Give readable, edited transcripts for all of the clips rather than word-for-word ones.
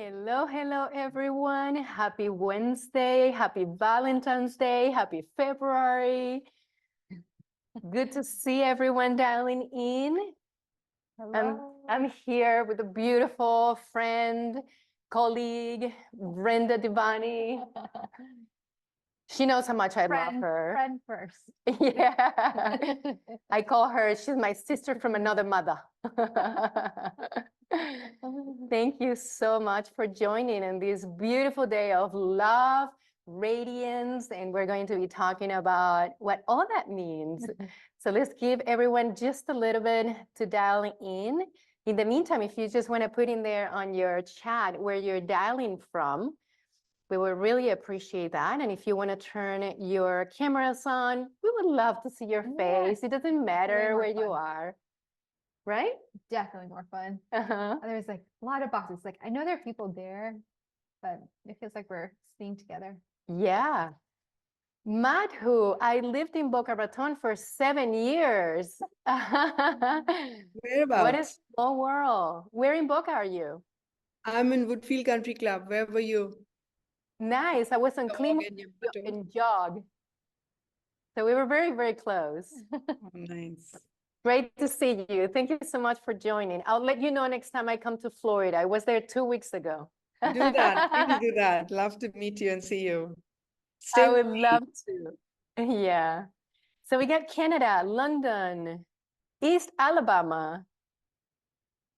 Hello, hello, everyone. Happy Wednesday. Happy Valentine's Day. Happy February. Good to see everyone dialing in. Hello. I'm here with a beautiful friend, colleague, Brenda Divani. She knows how much I love her. Friend first. Yeah. I call her, she's my sister from another mother. Thank you so much for joining in this beautiful day of love, radiance, and we're going to be talking about what all that means. So let's give everyone just a little bit to dial in. In the meantime, if you just want to put in there on your chat where you're dialing from, we would really appreciate that. And if you want to turn your cameras on, we would love to see your face. It doesn't matter where you are, right? Definitely more fun. Uh-huh. There's like a lot of boxes. Like I know there are people there, but it feels like we're staying together. Yeah. Madhu, I lived in Boca Raton for 7 years. Whereabouts? What a small world. Where in Boca are you? I'm in Woodfield Country Club. Where were you? Nice. I was on Dog Clean and Yamato. and Jog. So we were very, very close. Oh, nice. Great to see you. Thank you so much for joining. I'll let you know next time I come to Florida. I was there 2 weeks ago. Do that. Please do that. Love to meet you and see you. I Stay would with me. love to. Yeah. So we got Canada, London, East Alabama.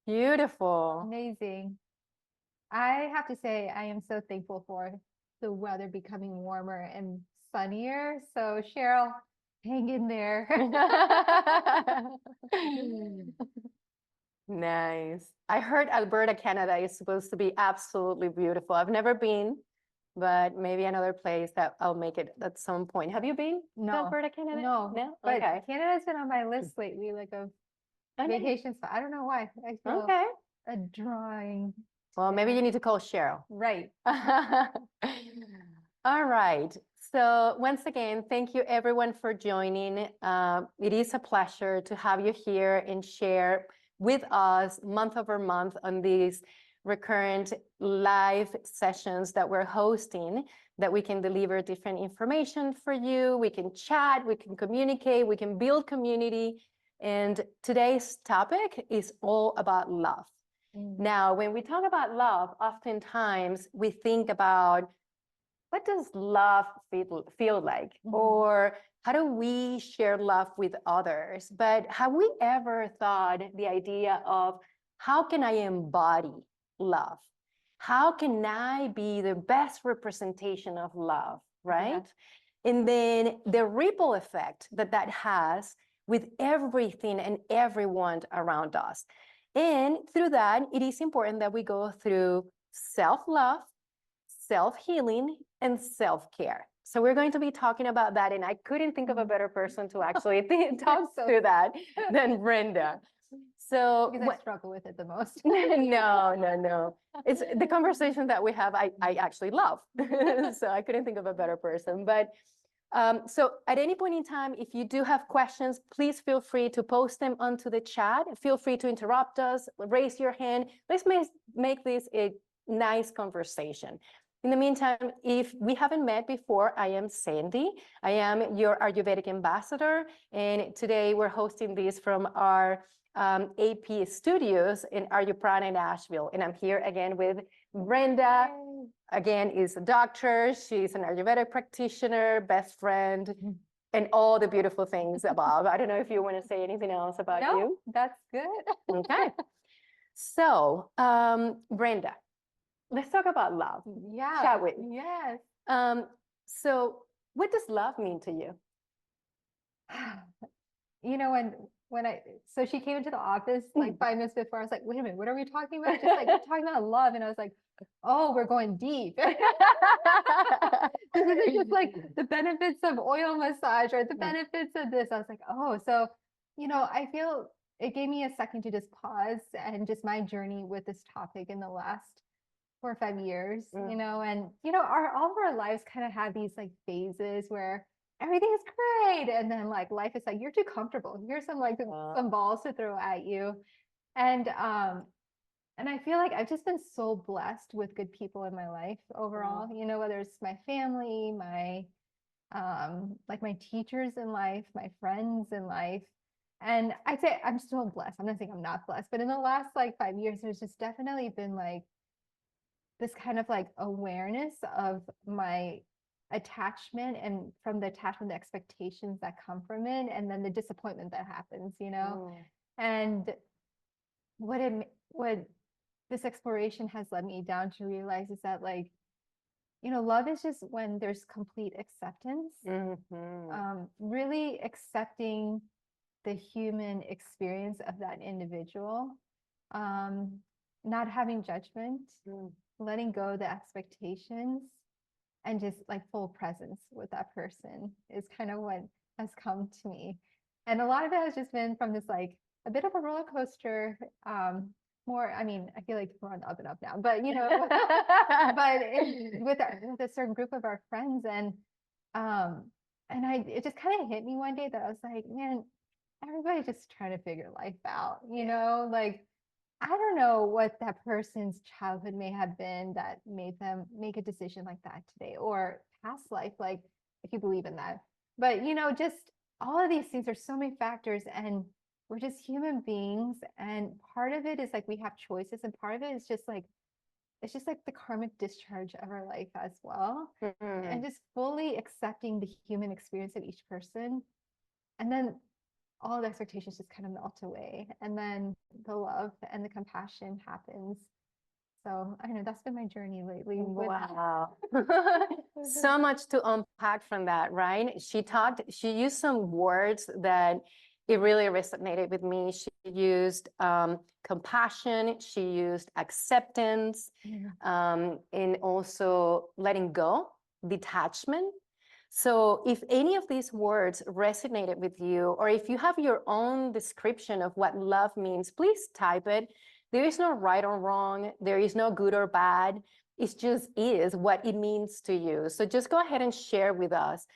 Beautiful. Amazing. I have to say, I am so thankful for the weather becoming warmer and sunnier. So Cheryl, hang in there. Nice. I heard Alberta, Canada is supposed to be absolutely beautiful. I've never been, but maybe another place that I'll make it at some point. Have you been to No, Alberta, Canada? no, No? but Okay. Canada's been on my list lately, like a Oh, nice. vacation spot. I don't know why. I feel Okay. a drawing. Well, maybe Yeah. you need to call Cheryl. Right. All right. So once again, thank you everyone for joining. It is a pleasure to have you here and share with us month over month on these recurrent live sessions that we're hosting, that we can deliver different information for you. We can chat, we can communicate, we can build community. And today's topic is all about love. Now, when we talk about love, oftentimes we think about what does love feel like? Or how do we share love with others? But have we ever thought the idea of how can I embody love? How can I be the best representation of love, right? Yeah. And then the ripple effect that that has with everything and everyone around us. And through that, it is important that we go through self-love, self-healing, and self-care. So we're going to be talking about that, and I couldn't think of a better person to actually talk through that than Brenda. So Because I struggle with it the most. no. It's the conversation that we have, I actually love. So I couldn't think of a better person. But so at any point in time, if you do have questions, please feel free to post them onto the chat. Feel free to interrupt us, raise your hand. Let's make this a nice conversation. In the meantime, if we haven't met before, I am Sandy. I am your Ayurvedic ambassador. And today we're hosting this from our AP studios in Ayurprana in Asheville. And I'm here again with Brenda. Again, is a doctor. She's an Ayurvedic practitioner, best friend, and all the beautiful things above. I don't know if you want to say anything else about you. That's good. Okay. So, Brenda, let's talk about love. Yeah. Shall we? Yes. So what does love mean to you? You know, so she came into the office like 5 minutes before. I was like, wait a minute, what are we talking about? She's like, we're talking about love. And I was like, oh, we're going deep. This is just like the benefits of oil massage or the benefits of this. I was like, oh, so, you know, I feel it gave me a second to just pause and just my journey with this topic in the last 4 or 5 years, you know, and, you know, all of our lives kind of have these like phases where everything is great. And then like life is like, you're too comfortable. Here's some balls to throw at you. And And I feel like I've just been so blessed with good people in my life overall, you know, whether it's my family, my like my teachers in life, my friends in life. And I'd say I'm still blessed. I'm not saying I'm not blessed, but in the last like 5 years, there's just definitely been like this kind of like awareness of my attachment, and from the attachment, the expectations that come from it, and then the disappointment that happens, you know. And what this exploration has led me down to realize is that, like, you know, love is just when there's complete acceptance, really accepting the human experience of that individual, not having judgment, letting go the expectations, and just like full presence with that person is kind of what has come to me. And a lot of it has just been from this like a bit of a roller coaster. More, I mean, I feel like we're on the up and up now, but you know, but with a certain group of our friends, and it just kind of hit me one day that I was like, man, everybody's just trying to figure life out, you know, like I don't know what that person's childhood may have been that made them make a decision like that today, or past life, like if you believe in that. But you know, just all of these things, there's so many factors, and we're just human beings. And part of it is like we have choices, and part of it is just like it's just like the karmic discharge of our life as well. And just fully accepting the human experience of each person. And then all the expectations just kind of melt away, and then the love and the compassion happens. So I know that's been my journey lately. Wow. So much to unpack from that, right? She used some words that it really resonated with me. She used compassion, she used acceptance, and also letting go, detachment. So if any of these words resonated with you, or if you have your own description of what love means, please type it. There is no right or wrong. There is no good or bad. It just is what it means to you. So just go ahead and share with us.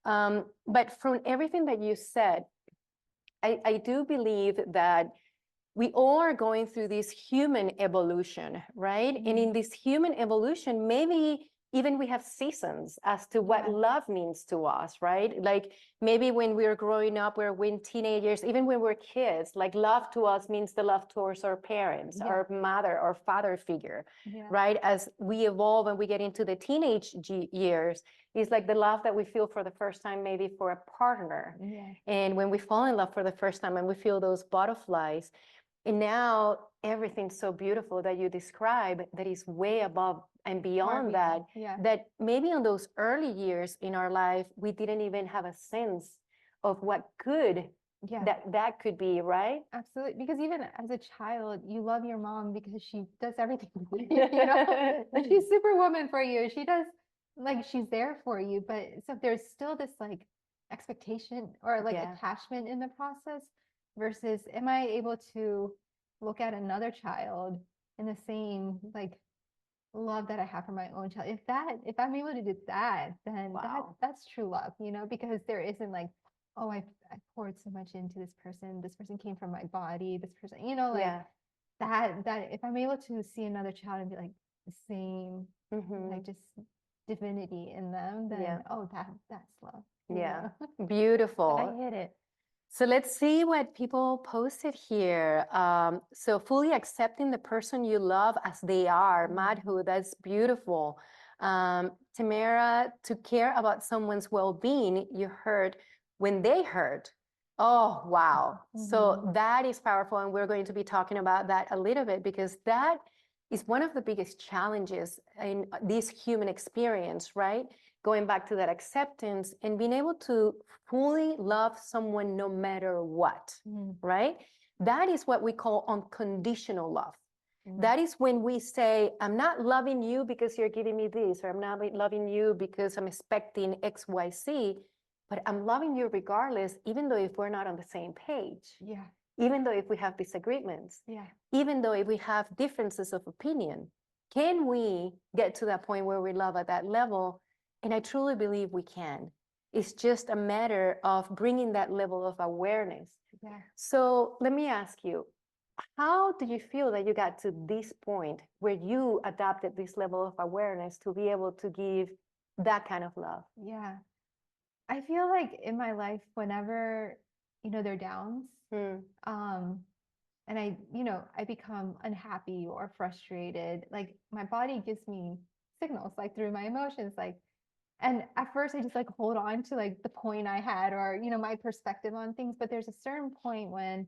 But from everything that you said, I do believe that we all are going through this human evolution, right? And in this human evolution, maybe even we have seasons as to what love means to us, right? Like maybe when we're growing up, we're teenagers, even when we're kids, like love to us means the love towards our parents, our mother or father figure, right? As we evolve and we get into the teenage years, it's like the love that we feel for the first time, maybe for a partner. And when we fall in love for the first time and we feel those butterflies, and now everything's so beautiful that you describe that is way above and beyond that, that maybe in those early years in our life, we didn't even have a sense of what good that could be, right? Absolutely. Because even as a child, you love your mom because she does everything for you, you know? Like she's superwoman for you. She does, like, she's there for you. But so there's still this like expectation or like attachment in the process, versus am I able to look at another child in the same like love that I have for my own child? If I'm able to do that, then that's true love, you know, because there isn't like, oh, I poured so much into this person came from my body, this person, you know, like that if I'm able to see another child and be like the same, like just divinity in them, then oh, that's love. Beautiful. I hit it. So let's see what people posted here. So fully accepting the person you love as they are. Madhu, that's beautiful. Tamara, to care about someone's well-being, you hurt when they hurt. Oh, wow. So that is powerful. And we're going to be talking about that a little bit, because that is one of the biggest challenges in this human experience, right? Going back to that acceptance and being able to fully love someone no matter what, right? That is what we call unconditional love. That is when we say, I'm not loving you because you're giving me this, or I'm not loving you because I'm expecting X, Y, Z, but I'm loving you regardless, even though if we're not on the same page. Even though if we have disagreements. Even though if we have differences of opinion. Can we get to that point where we love at that level? And I truly believe we can. It's just a matter of bringing that level of awareness. So let me ask you, how do you feel that you got to this point where you adopted this level of awareness to be able to give that kind of love? Yeah. I feel like in my life, whenever, there are downs, Mm, and I become unhappy or frustrated, like my body gives me signals, like through my emotions, like, and at first I just like hold on to like the point I had or, my perspective on things. But there's a certain point when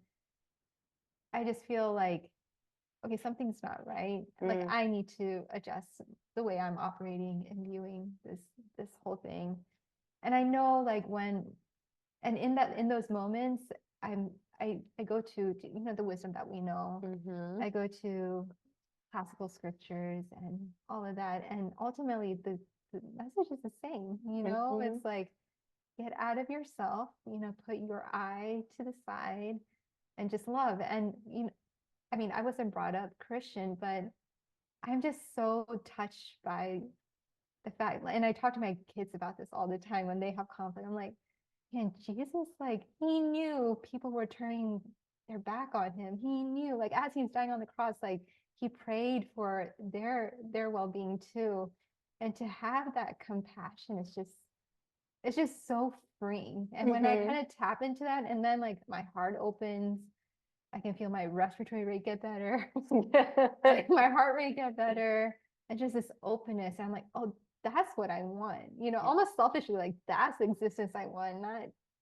I just feel like, okay, something's not right. Like mm, I need to adjust the way I'm operating and viewing this whole thing. And I know like and in those moments, I go to the wisdom that we know. mhm, I go to classical scriptures and all of that. And ultimately the message is the same, mhm, it's like get out of yourself, put your eye to the side and just love. And I mean, I wasn't brought up Christian, but I'm just so touched by the fact, and I talk to my kids about this all the time when they have conflict. I'm like, man, Jesus, like he knew people were turning their back on him. He knew, like as he's dying on the cross, like he prayed for their well-being too. And to have that compassion is it's just so freeing. And when I mhm. kind of tap into that, and then like my heart opens, I can feel my respiratory rate get better, my heart rate get better, and just this openness. I'm like, oh, that's what I want. Almost selfishly, like that's the existence I want,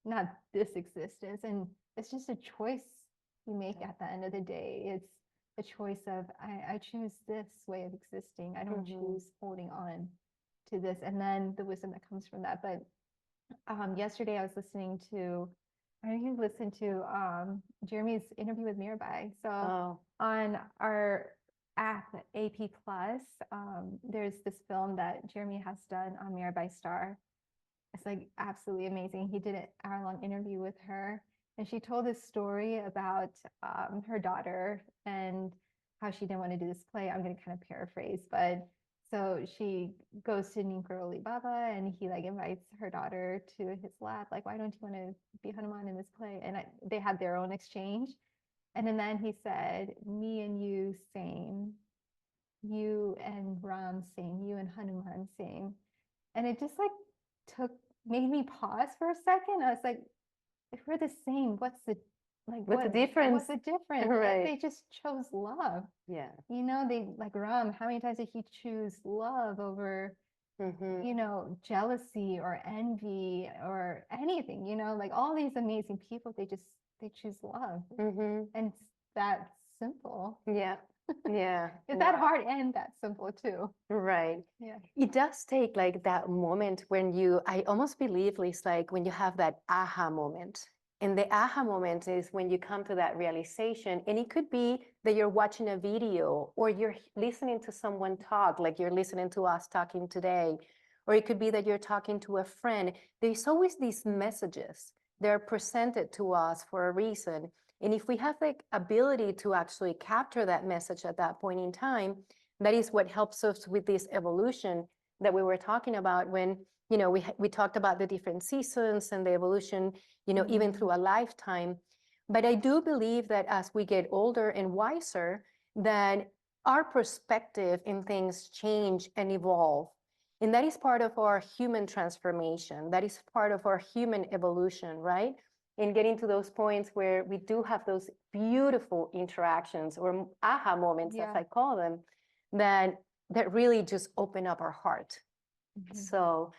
not this existence. And it's just a choice you make at the end of the day. It's a choice of I choose this way of existing. I don't Mhm. choose holding on to this, and then the wisdom that comes from that. But yesterday I was listening to, I know you listened to Jeremy's interview with Mirabai. So Oh, on our app AP Plus, there's this film that Jeremy has done on Mirabai Star. It's like absolutely amazing. He did an hour-long interview with her, and she told this story about her daughter and how she didn't want to do this play. I'm going to kind of paraphrase, but so she goes to Ninkaroli Baba and he like invites her daughter to his lab. Like, why don't you want to be Hanuman in this play? And they had their own exchange. And then he said, me and you same, you and Ram same, you and Hanuman same. And it just like made me pause for a second. I was like, if we're the same, what's the what's the difference? what's the difference? Right. They just chose love. Yeah. They like Ram, how many times did he choose love over, Mhm. jealousy or envy or anything, like all these amazing people, they choose love. Mhm. And it's that simple. Yeah. Yeah. It's that Wow. hard and that simple too. Right. Yeah. It does take like that moment when I almost believe it's like when you have that aha moment. And the aha moment is when you come to that realization. And it could be that you're watching a video or you're listening to someone talk, like you're listening to us talking today. Or it could be that you're talking to a friend. There's always these messages. They're presented to us for a reason. And if we have the ability to actually capture that message at that point in time, that is what helps us with this evolution that we were talking about when we talked about the different seasons and the evolution, even through a lifetime. But I do believe that as we get older and wiser, that our perspective in things change and evolve. And that is part of our human transformation. That is part of our human evolution, right? In getting to those points where we do have those beautiful interactions or aha moments, as I call them, that really just open up our heart. So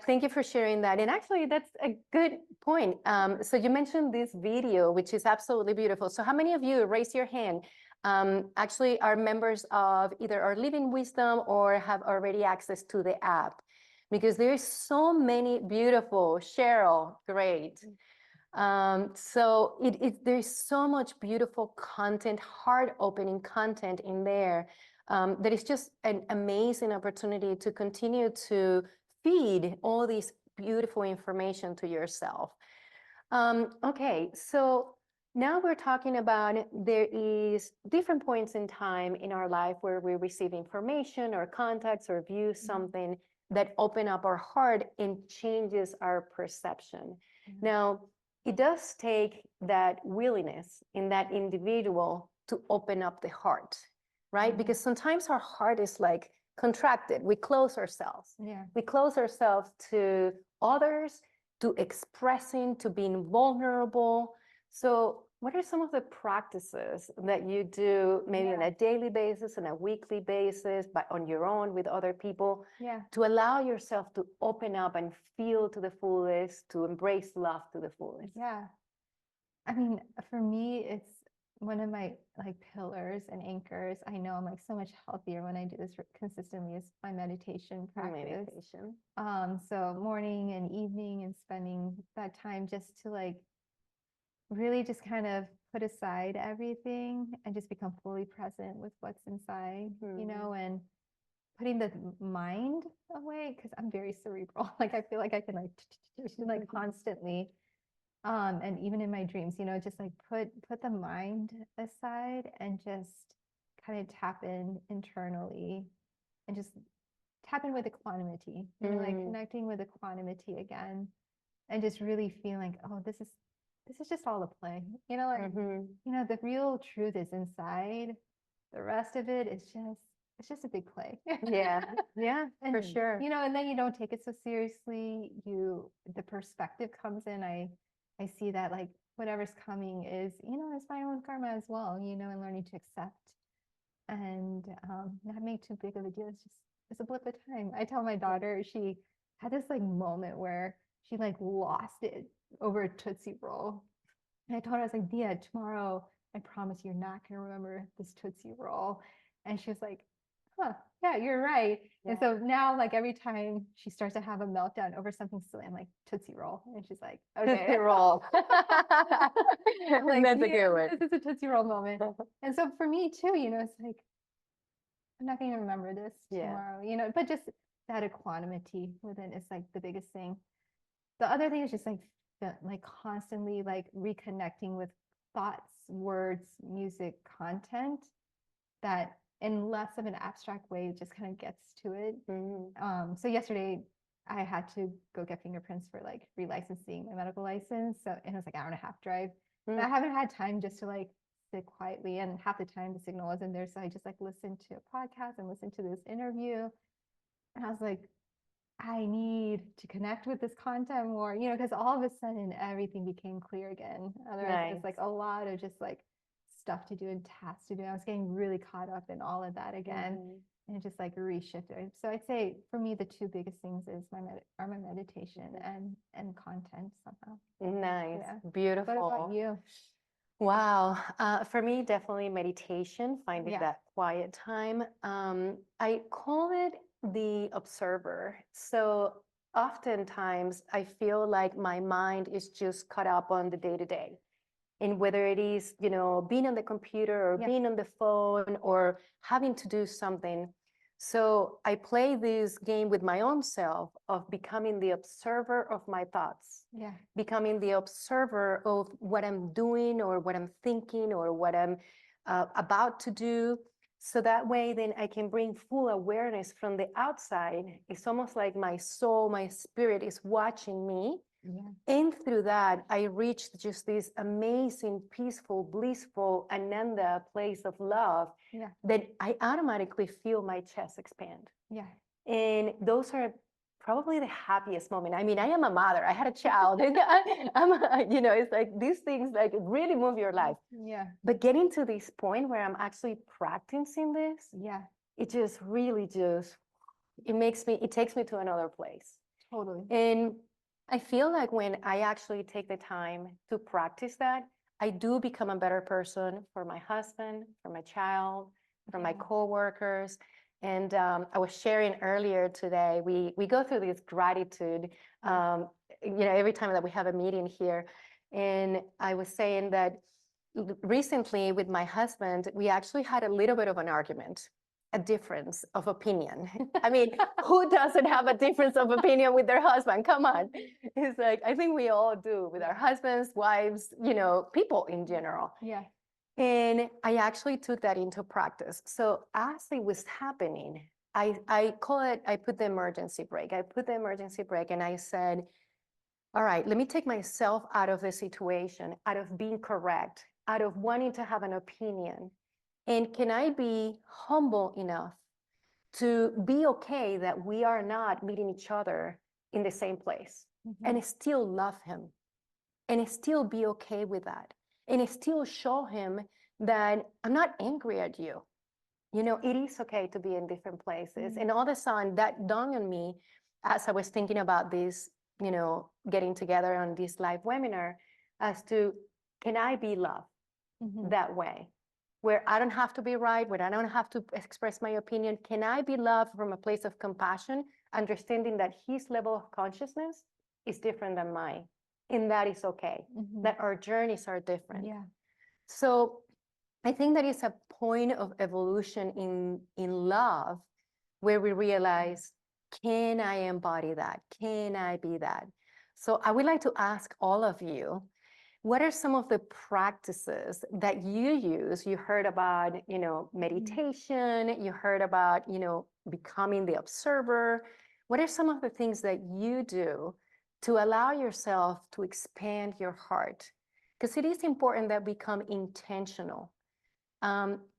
thank you for sharing that. And actually, that's a good point. So you mentioned this video, which is absolutely beautiful. So how many of you, raise your hand, actually are members of either our Living Wisdom or have already access to the app? Because there's so many beautiful, Cheryl, great. So there's so much beautiful content, heart-opening content in there, that is just an amazing opportunity to continue to feed all these beautiful information to yourself. Okay, so now we're talking about there is different points in time in our life where we receive information or contacts or view something that open up our heart and changes our perception. Now, it does take that willingness in that individual to open up the heart, right? Mhm. Because sometimes our heart is like contracted. We close ourselves. Yeah. We close ourselves to others, to expressing, to being vulnerable. So, what are some of the practices that you do maybe on Yeah. a daily basis, on a weekly basis, but on your own with other people, Yeah. to allow yourself to open up and feel to the fullest, to embrace love to the fullest? Yeah. I mean, for me, it's one of my like pillars and anchors. I know I'm like so much healthier when I do this consistently is my meditation practice. Meditation. So morning and evening and spending that time just to like really just kind of put aside everything and just become fully present with what's inside, you know, and putting the mind away because I'm very cerebral. Like I feel like I can like constantly and even in my dreams, you know, just like put the mind aside and just kind of tap in internally and just tap in with equanimity, you know, like connecting with equanimity again and just really feeling like, oh, this is just all a play, you know, like you know, the real truth is inside. The rest of it is just it's just a big play. Yeah, yeah, for And sure. you know, and then you don't take it so seriously. The perspective comes in. I see that like whatever's coming is, you know, it's my own karma as well, you know, and learning to accept and not make too big of a deal. It's a blip of time. I tell my daughter she had this like moment where she like lost it over a Tootsie Roll. And I told her, I was like, Dia, tomorrow, I promise you're not going to remember this Tootsie Roll. And she was like, huh, yeah, you're right. And so now, like, every time she starts to have a meltdown over something silly, I'm like, Tootsie Roll. And she's like, okay. Tootsie Roll. I'm like, That's a "Yeah, good one. this is a Tootsie Roll moment. And so for me, too, you know, it's like, I'm not going to remember this tomorrow, you know, but just that equanimity within is like the biggest thing. The other thing is just like constantly like reconnecting with thoughts, words, music, content that in less of an abstract way just kind of gets to it. So yesterday I had to go get fingerprints for like relicensing my medical license. So and it was like an hour and a half drive. And I haven't had time just to like sit quietly, and half the time the signal wasn't there. So I just like listened to a podcast and listened to this interview. And I was like, I need to connect with this content more, you know, because all of a sudden everything became clear again. Otherwise, it's like a lot of just like stuff to do and tasks to do. I was getting really caught up in all of that again, and it just like reshifted. So I'd say for me, the two biggest things is my meditation and content somehow. Nice, Yeah. beautiful. What about you? Wow. For me, definitely meditation, finding that quiet time. I call it the observer. So oftentimes I feel like my mind is just caught up on the day to day. And whether it is, you know, being on the computer or being on the phone or having to do something. So I play this game with my own self of becoming the observer of my thoughts, becoming the observer of what I'm doing or what I'm thinking or what I'm about to do. So that way, then I can bring full awareness from the outside. It's almost like my soul, my spirit is watching me. And through that, I reached just this amazing, peaceful, blissful, Ananda place of love that I automatically feel my chest expand. And those are probably the happiest moment. I mean, I am a mother. I had a child. You know, it's like these things like really move your life. But getting to this point where I'm actually practicing this, it just really just, it takes me to another place. Totally. And I feel like when I actually take the time to practice that, I do become a better person for my husband, for my child, for my coworkers. And I was sharing earlier today, we go through this gratitude, you know, every time that we have a meeting here. And I was saying that recently with my husband, we actually had a little bit of an argument, a difference of opinion. I mean, who doesn't have a difference of opinion with their husband? Come on. It's like, I think we all do with our husbands, wives, you know, people in general. And I actually took that into practice. So as it was happening, I call it, I put the emergency brake. I put the emergency brake and I said, all right, let me take myself out of the situation, out of being correct, out of wanting to have an opinion. And can I be humble enough to be okay that we are not meeting each other in the same place and still love him and still be okay with that and still show him that I'm not angry at you. You know, it is okay to be in different places. And all of a sudden that dawned on me as I was thinking about this, you know, getting together on this live webinar as to, can I be loved that way? Where I don't have to be right, where I don't have to express my opinion. Can I be loved from a place of compassion, understanding that his level of consciousness is different than mine? And that is okay, that our journeys are different. Yeah. So I think that is a point of evolution in love where we realize, can I embody that? Can I be that? So I would like to ask all of you, what are some of the practices that you use? You heard about, you know, meditation, you heard about, you know, becoming the observer. What are some of the things that you do to allow yourself to expand your heart? Because it is important that we become intentional.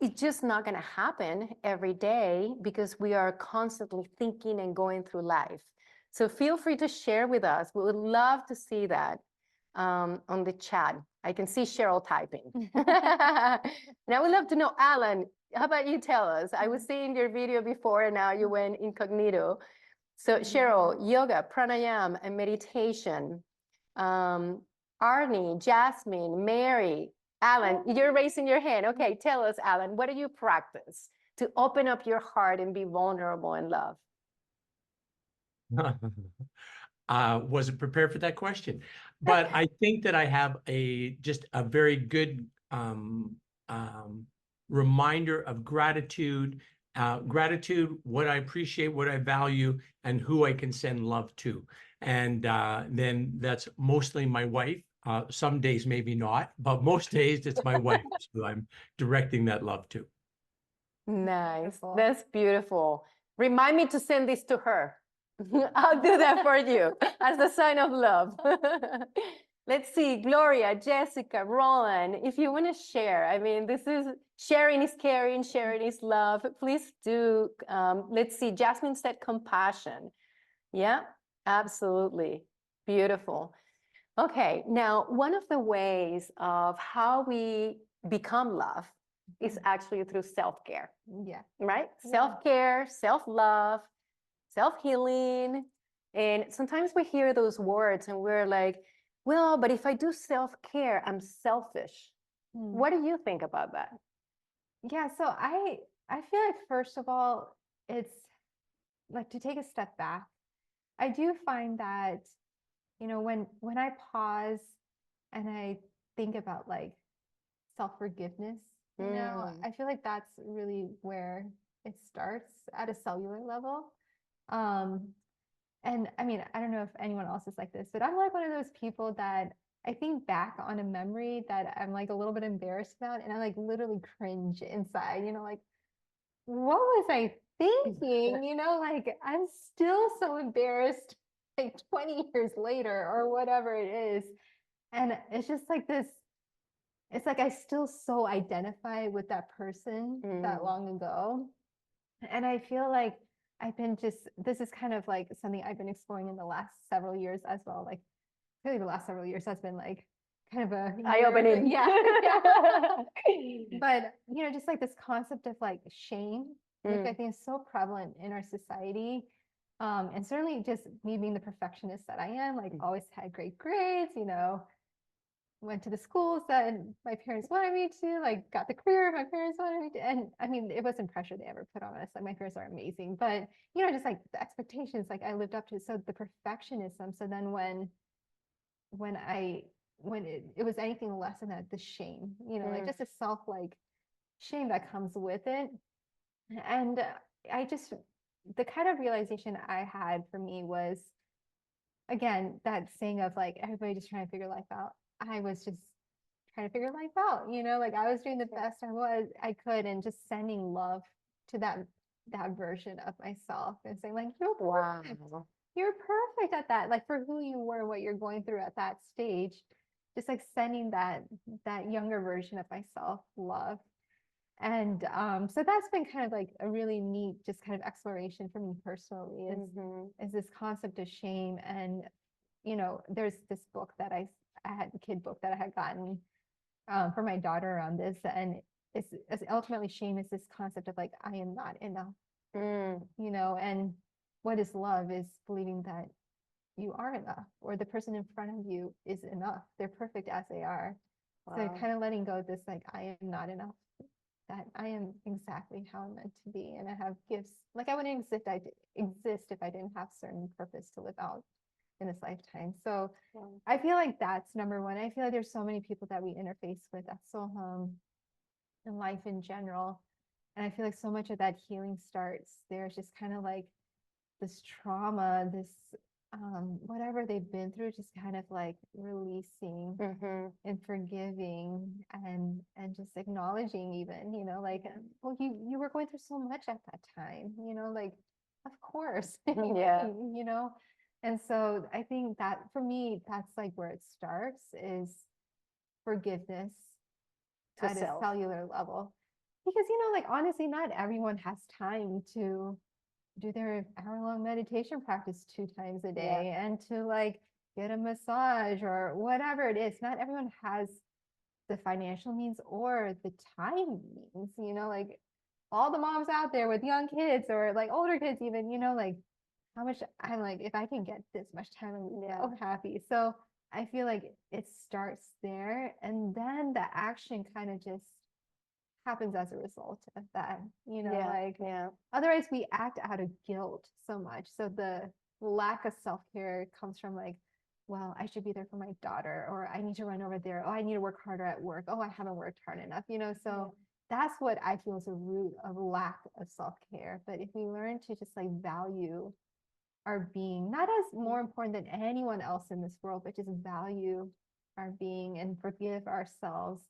It's just not going to happen every day because we are constantly thinking and going through life. So feel free to share with us. We would love to see that on the chat. I can see Cheryl typing. And I would love to know, Alan, how about you tell us? I was seeing your video before and now you went incognito. So Cheryl, yoga, pranayama, and meditation. Arnie, Jasmine, Mary, Alan, you're raising your hand. Okay, tell us, Alan, what do you practice to open up your heart and be vulnerable in love? Wasn't prepared for that question, but I think that I have just a very good reminder of gratitude, what I appreciate, what I value, and who I can send love to. And then that's mostly my wife. Some days maybe not, but most days it's my wife who I'm directing that love to. Nice. Beautiful. That's beautiful. Remind me to send this to her. I'll do that for you as a sign of love. Let's see, Gloria, Jessica, Roland, if you want to share, I mean, this is sharing is caring, sharing is love. Please do. Let's see, Jasmine said compassion. Yeah, absolutely. Beautiful. Okay, now one of the ways of how we become love is actually through self-care, Yeah. right? Yeah. Self-care, self-love, self-healing. And sometimes we hear those words and we're like, well, but if I do self-care, I'm selfish. What do you think about that? Yeah, so I feel like first of all, it's like to take a step back. I do find that, you know, when I pause and I think about like self-forgiveness, you know, I feel like that's really where it starts at a cellular level. And I mean, I don't know if anyone else is like this, but I'm like one of those people that I think back on a memory that I'm like a little bit embarrassed about, and I like literally cringe inside, you know, like, what was I thinking? You know, like I'm still so embarrassed like 20 years later or whatever it is. And it's just like this, it's like I still so identify with that person that long ago. And I feel like I've been this is kind of like something I've been exploring in the last several years as well. Like really the last several years has been like kind of a Eye-opening. Yeah. But you know, just like this concept of like shame, which I think is so prevalent in our society. And certainly just me being the perfectionist that I am, like always had great grades, you know, went to the schools that my parents wanted me to, like got the career my parents wanted me to. And I mean, it wasn't pressure they ever put on us. Like my parents are amazing, but you know, just like the expectations, like I lived up to. So the perfectionism. So then when it was anything less than that, the shame, you know, like just a self like shame that comes with it. And the kind of realization I had for me was, again, that saying of like everybody just trying to figure life out. I was just trying to figure life out, you know, like I was doing the best I could, and just sending love to that version of myself and saying like, you're Wow. perfect. you're perfect at that. Like for who you were, what you're going through at that stage, just like sending that younger version of myself love. And so that's been kind of like a really neat, just kind of exploration for me personally is this concept of shame. And, you know, there's this book that I had a kid book that I had gotten for my daughter around this. And it's ultimately shame is this concept of like, I am not enough, you know, and what is love is believing that you are enough or the person in front of you is enough. They're perfect as they are. So Wow. kind of letting go of this, like, I am not enough, that I am exactly how I'm meant to be. And I have gifts. Like I wouldn't exist if I didn't have certain purpose to live out in this lifetime. So I feel like that's number one. I feel like there's so many people that we interface with at SoHum and life in general. And I feel like so much of that healing starts there's just kind of like this trauma, this whatever they've been through, just kind of like releasing and forgiving and just acknowledging even, you know, like, well, you were going through so much at that time, you know, like, of course, Yeah. you know. And so I think that for me, that's like where it starts is forgiveness To at a self. cellular level. Because, you know, like honestly, not everyone has time to do their hour-long meditation practice 2 times a day and to like get a massage or whatever it is. Not everyone has the financial means or the time means, you know, like all the moms out there with young kids or like older kids even, you know, like how much I'm like, if I can get this much time, I'm so happy. So I feel like it starts there and then the action kind of just happens as a result of that, you know, like otherwise we act out of guilt so much. So the lack of self-care comes from like, well, I should be there for my daughter, or I need to run over there. Oh, I need to work harder at work. Oh, I haven't worked hard enough, you know? So that's what I feel is a root of lack of self-care. But if we learn to just like value our being, not as more important than anyone else in this world, but just value our being and forgive ourselves,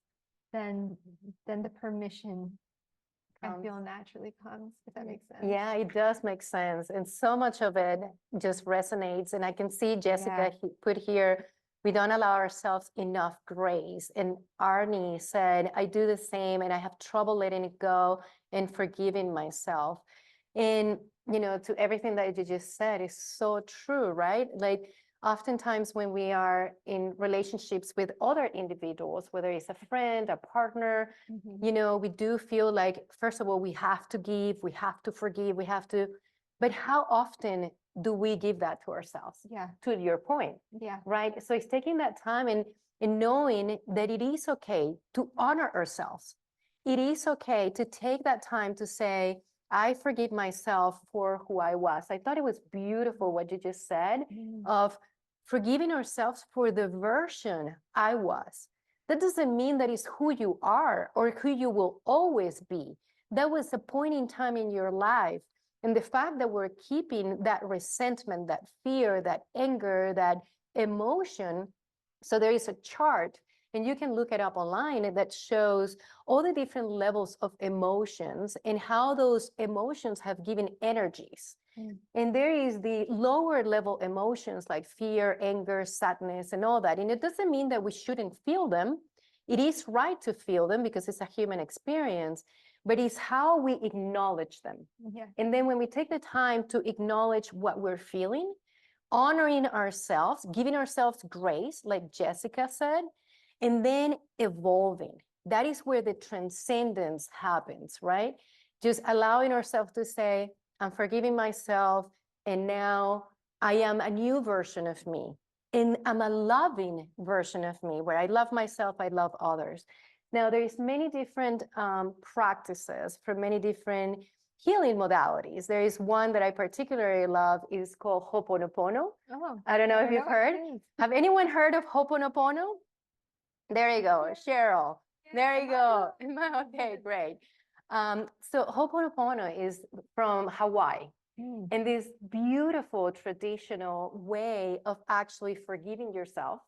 then the permission I feel naturally comes, if that makes sense. Yeah, it does make sense. And so much of it just resonates. And I can see Jessica put here, we don't allow ourselves enough grace. And Arnie said, I do the same and I have trouble letting it go and forgiving myself. And, you know, to everything that you just said is so true, right? Like, oftentimes when we are in relationships with other individuals, whether it's a friend, a partner, you know, we do feel like, first of all, we have to give, we have to forgive, we have to, but how often do we give that to ourselves? Yeah. To your point. Yeah. Right. So it's taking that time and knowing that it is okay to honor ourselves. It is okay to take that time to say, I forgive myself for who I was. I thought it was beautiful what you just said of forgiving ourselves for the version I was. That doesn't mean that is who you are or who you will always be. That was a point in time in your life. And the fact that we're keeping that resentment, that fear, that anger, that emotion. So there is a chart, and you can look it up online, that shows all the different levels of emotions and how those emotions have given energies. And there is the lower level emotions like fear, anger, sadness, and all that. And it doesn't mean that we shouldn't feel them. It is right to feel them because it's a human experience, but it's how we acknowledge them. And then when we take the time to acknowledge what we're feeling, honoring ourselves, giving ourselves grace, like Jessica said, and then evolving. That is where the transcendence happens, right? Just allowing ourselves to say, I'm forgiving myself, and now I am a new version of me. And I'm a loving version of me, where I love myself, I love others. Now, there's many different practices for many different healing modalities. There is one that I particularly love, is called Ho'oponopono. Oh, I don't know if you've heard. Have anyone heard of Ho'oponopono? There you go, Cheryl. There you go. Okay, great. So Ho'oponopono is from Hawaii, and this beautiful traditional way of actually forgiving yourself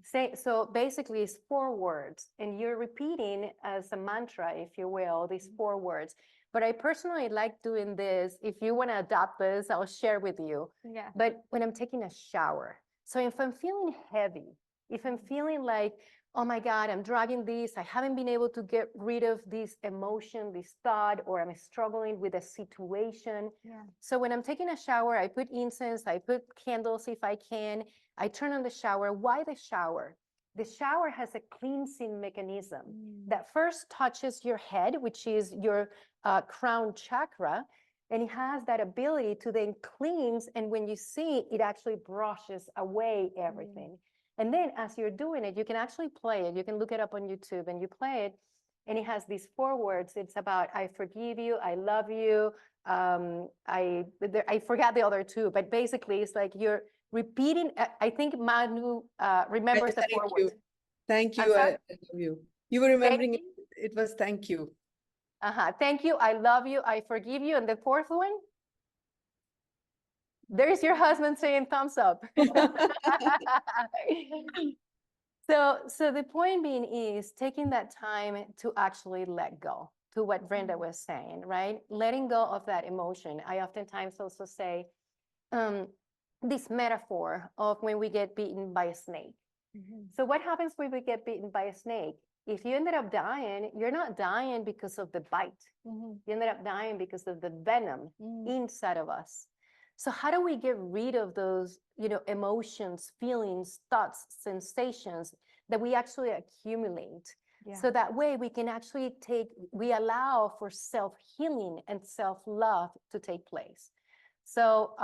Say, so basically it's 4 words and you're repeating as a mantra, if you will, these 4 words. But I personally like doing this. If you want to adopt this, I'll share with you. Yeah. But when I'm taking a shower, so if I'm feeling heavy, if I'm feeling like, oh my God, I'm dragging this, I haven't been able to get rid of this emotion, this thought, or I'm struggling with a situation. Yeah. So when I'm taking a shower, I put incense, I put candles if I can, I turn on the shower. Why the shower? The shower has a cleansing mechanism that first touches your head, which is your crown chakra, and it has that ability to then cleanse. And when you see, it actually brushes away everything. And then as you're doing it, you can actually play it. You can look it up on YouTube and you play it. And it has these 4 words. It's about, I forgive you, I love you. I forgot the other 2, but basically it's like you're repeating. I think Manu remembers the 4 Thank words. you. Thank I'm you. sorry? I love you. You were remembering it. It was thank you. Thank you, I love you, I forgive you. And the 4th one? There's your husband saying thumbs up. So the point being is taking that time to actually let go, to what Brenda was saying, right? Letting go of that emotion. I oftentimes also say this metaphor of when we get beaten by a snake. So what happens when we get beaten by a snake? If you ended up dying, you're not dying because of the bite. You ended up dying because of the venom inside of us. So how do we get rid of those, emotions, feelings, thoughts, sensations that we actually accumulate? Yeah. So that way we can actually we allow for self-healing and self-love to take place. So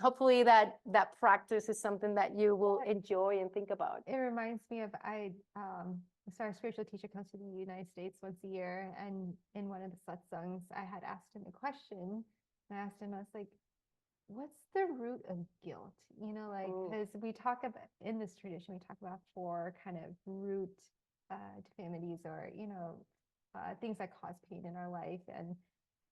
hopefully that practice is something that you will enjoy and think about. It reminds me of so our spiritual teacher comes to the United States once a year, and in one of the satsangs, I had asked him a question. I asked him, I was like, what's the root of guilt? Because we talk about, in this tradition, we talk about 4 kind of root defamities or, things that cause pain in our life. And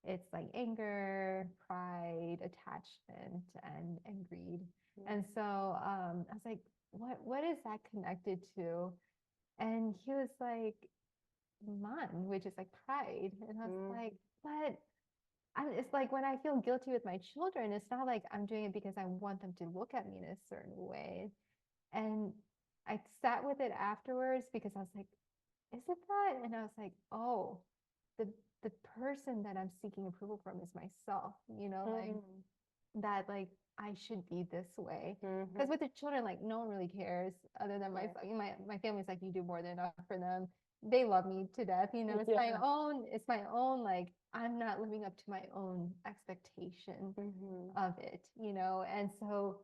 it's like anger, pride, attachment, and greed. And so I was like, what is that connected to? And he was like, man, which is like pride. And I was like, but it's like when I feel guilty with my children, it's not like I'm doing it because I want them to look at me in a certain way. And I sat with it afterwards because I was like, is it that? And I was like, oh, the person that I'm seeking approval from is myself, like that, like I should be this way. Because with the children, like no one really cares other than myself. My family's like, you do more than enough for them. They love me to death, it's my own, like I'm not living up to my own expectation of it, and so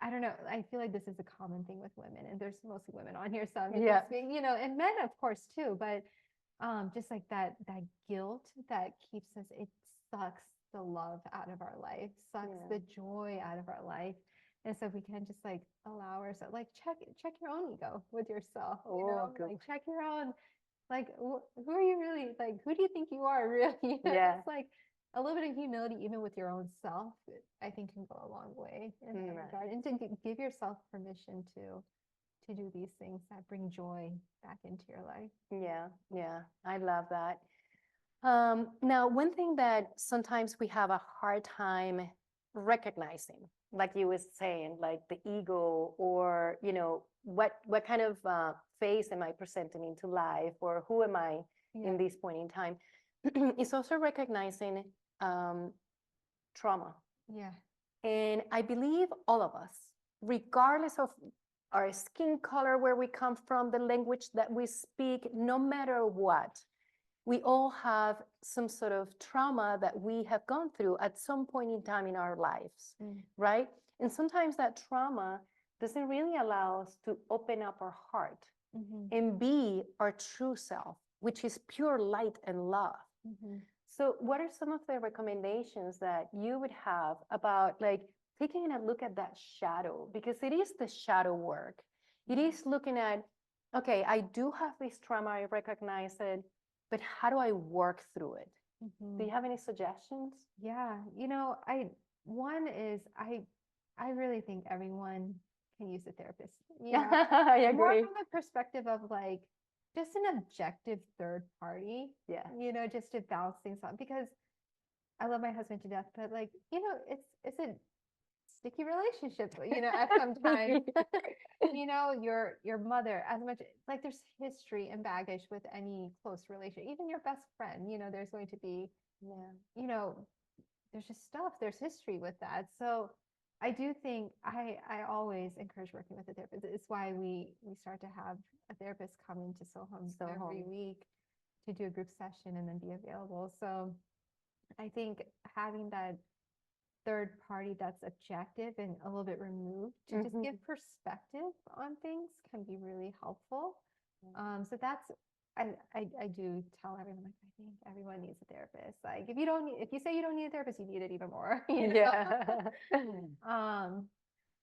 I don't know. I feel like this is a common thing with women, and there's mostly women on here, so I'm speaking, and men of course too, but just like that guilt that keeps us, it sucks the love out of our life, sucks the joy out of our life. And so if we can just like allow ourselves, like check your own ego with yourself, like check your own, like who are you really, like who do you think you are really? It's like a little bit of humility even with your own self, I think can go a long way in that regard, and to give yourself permission to do these things that bring joy back into your life. Yeah, I love that. Now, one thing that sometimes we have a hard time recognizing, like you was saying, like the ego, or what kind of face am I presenting into life, or who am I in this point in time? It's also recognizing trauma. And I believe all of us, regardless of our skin color, where we come from, the language that we speak, no matter what, we all have some sort of trauma that we have gone through at some point in time in our lives, right? And sometimes that trauma doesn't really allow us to open up our heart and be our true self, which is pure light and love. So what are some of the recommendations that you would have about like taking a look at that shadow? Because it is the shadow work. It is looking at, okay, I do have this trauma, I recognize it, but how do I work through it? Do you have any suggestions? One is I really think everyone can use a therapist. You know? I More agree. from the perspective of like just an objective third party, Yeah. you know, just to balance things out. Because I love my husband to death, but like, you know, it's a sticky relationship, you know, at some time. You know, your mother, as much like there's history and baggage with any close relation, even your best friend, you know, there's going to be, Yeah. you know, there's just stuff, there's history with that. So I do think I always encourage working with a therapist. It's why we start to have a therapist come into SoHum every SoHum. week to do a group session and then be available. So I think having that third party that's objective and a little bit removed to just give perspective on things can be really helpful. So that's I do tell everyone, like, I think everyone needs a therapist. Like if you say you don't need a therapist, you need it even more. You know? Yeah.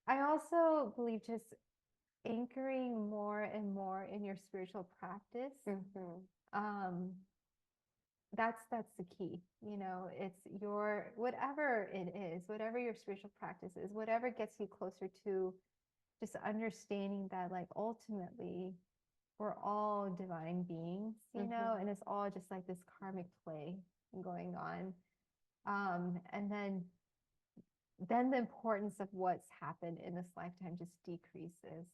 I also believe just anchoring more and more in your spiritual practice. That's the key. You know, it's your whatever it is, whatever your spiritual practice is, whatever gets you closer to just understanding that like ultimately we're all divine beings, you know, and it's all just like this karmic play going on. And then the importance of what's happened in this lifetime just decreases.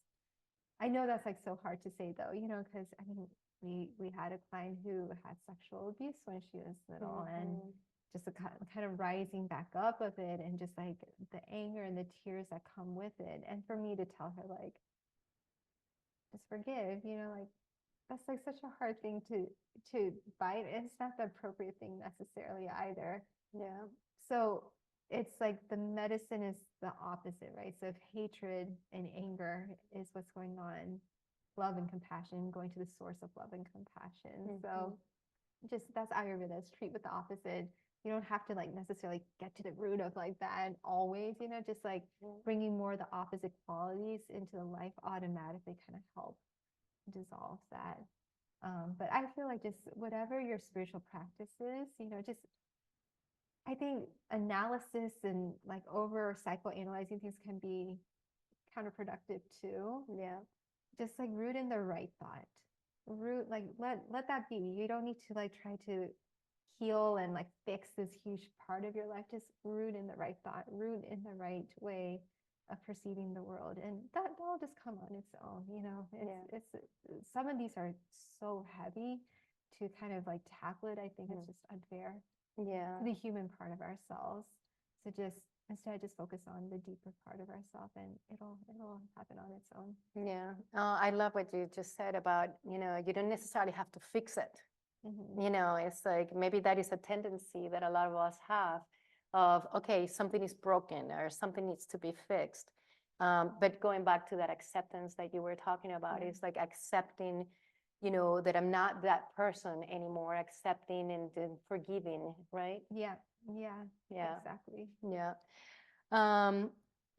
I know that's like so hard to say though, you know, because I mean, we had a client who had sexual abuse when she was little, and just the kind of rising back up of it, and just like the anger and the tears that come with it. And for me to tell her like, just forgive, you know, like that's like such a hard thing to bite. It's not the appropriate thing necessarily either. Yeah. So it's like the medicine is the opposite, right? So if hatred and anger is what's going on, love and compassion, going to the source of love and compassion. So just that's Ayurveda's treat with the opposite. You don't have to like necessarily get to the root of like that always, you know, just like bringing more of the opposite qualities into the life automatically kind of help dissolve that. But I feel like just whatever your spiritual practice is, you know, just I think analysis and like over psychoanalyzing things can be counterproductive too. Yeah. Just like root in the right thought. Root like let that be. You don't need to like try to heal and like fix this huge part of your life. Just root in the right thought, root in the right way of perceiving the world, and that'll just come on its own, you know. It's some of these are so heavy to kind of like tackle it. I think it's just unfair to the human part of ourselves. So just instead just focus on the deeper part of ourselves, and it'll happen on its own. Yeah. I love what you just said about, you know, you don't necessarily have to fix it. You know, it's like maybe that is a tendency that a lot of us have of, okay, something is broken or something needs to be fixed. But going back to that acceptance that you were talking about, is like accepting, you know, that I'm not that person anymore, accepting and forgiving, right? Yeah, Yeah. exactly. Yeah.